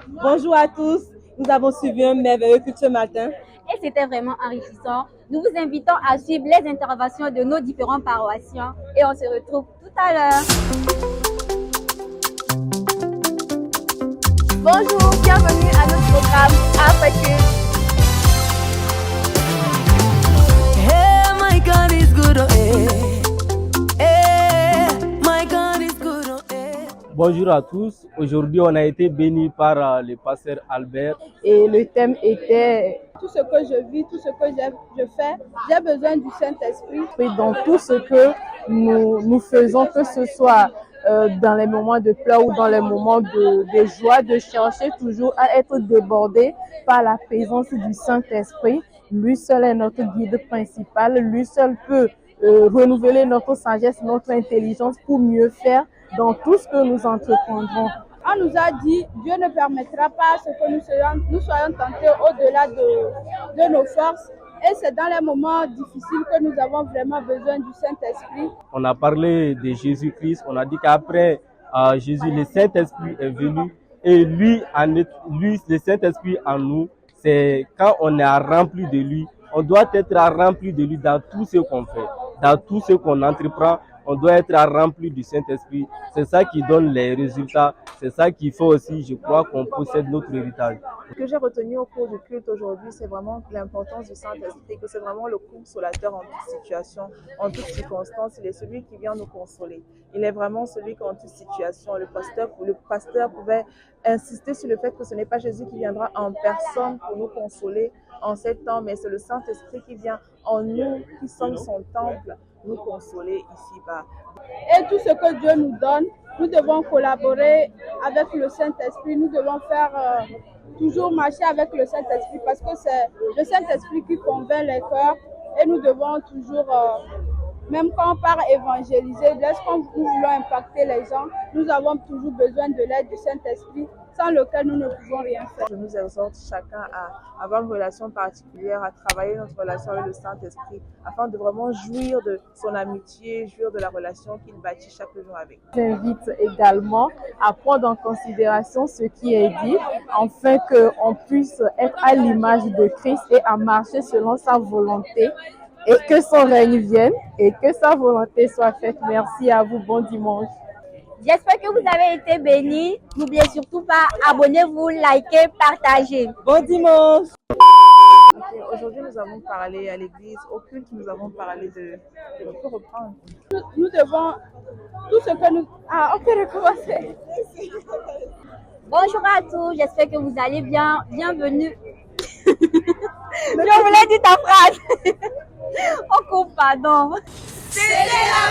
Bonjour à tous, nous avons suivi un merveilleux culte ce matin. Et c'était vraiment enrichissant. Nous vous invitons à suivre les interventions de nos différents paroissiens et on se retrouve tout à l'heure. Bonjour, bienvenue à notre programme Afrique. Hey, my God is good, oh, my God is good, oh, Bonjour à tous. Aujourd'hui, on a été bénis par le pasteur Albert. Et le thème était tout ce que je vis, tout ce que je fais, j'ai besoin du Saint-Esprit. dans tout ce que nous faisons, que ce soit dans les moments de pleurs ou dans les moments de joie, de chercher toujours à être débordé par la présence du Saint-Esprit. Lui seul est notre guide principal. Lui seul peut renouveler notre sagesse, notre intelligence pour mieux faire dans tout ce que nous entreprendrons. On nous a dit, Dieu ne permettra pas ce que nous soyons tentés au-delà de nos forces. Et c'est dans les moments difficiles que nous avons vraiment besoin du Saint-Esprit. On a parlé de Jésus-Christ. On a dit qu'après Jésus, le Saint-Esprit est venu. Et lui, le Saint-Esprit en nous, c'est quand on est rempli de lui. On doit être rempli de lui dans tout ce qu'on fait, dans tout ce qu'on entreprend. On doit être rempli du Saint-Esprit. C'est ça qui donne les résultats. C'est ça qui fait aussi, je crois, qu'on possède notre héritage. Ce que j'ai retenu au cours du culte aujourd'hui, c'est vraiment l'importance du Saint-Esprit, que c'est vraiment le consolateur en toute situation, en toute circonstance. Il est celui qui vient nous consoler. Il est vraiment celui qui, en toute situation, le pasteur pouvait insister sur le fait que ce n'est pas Jésus qui viendra en personne pour nous consoler en ces temps, mais c'est le Saint-Esprit qui vient en nous, qui sommes son temple, nous consoler ici-bas. Et tout ce que Dieu nous donne, nous devons collaborer avec le Saint-Esprit, nous devons faire toujours marcher avec le Saint-Esprit parce que c'est le Saint-Esprit qui convainc les cœurs et nous devons toujours, même quand on part évangéliser, lorsqu'on nous voulons impacter les gens, nous avons toujours besoin de l'aide du Saint-Esprit sans lequel nous ne pouvons rien faire. Je nous exhorte chacun à avoir une relation particulière, à travailler notre relation avec le Saint-Esprit afin de vraiment jouir de son amitié, jouir de la relation qu'il bâtit chaque jour avec nous. J'invite également à prendre en considération ce qui est dit afin qu'on puisse être à l'image de Christ et à marcher selon sa volonté et que son règne vienne et que sa volonté soit faite. Merci à vous, bon dimanche. J'espère que vous avez été bénis. N'oubliez surtout pas, abonnez-vous, likez, partagez. Bon dimanche. Aujourd'hui, nous avons parlé à l'église, au culte, nous avons parlé de... On peut reprendre. Nous devons, tout ce que nous... Ah, on peut recommencer. Bonjour à tous, j'espère que vous allez bien. Bienvenue. Je voulais dire ta phrase. On coupe, pardon. C'est la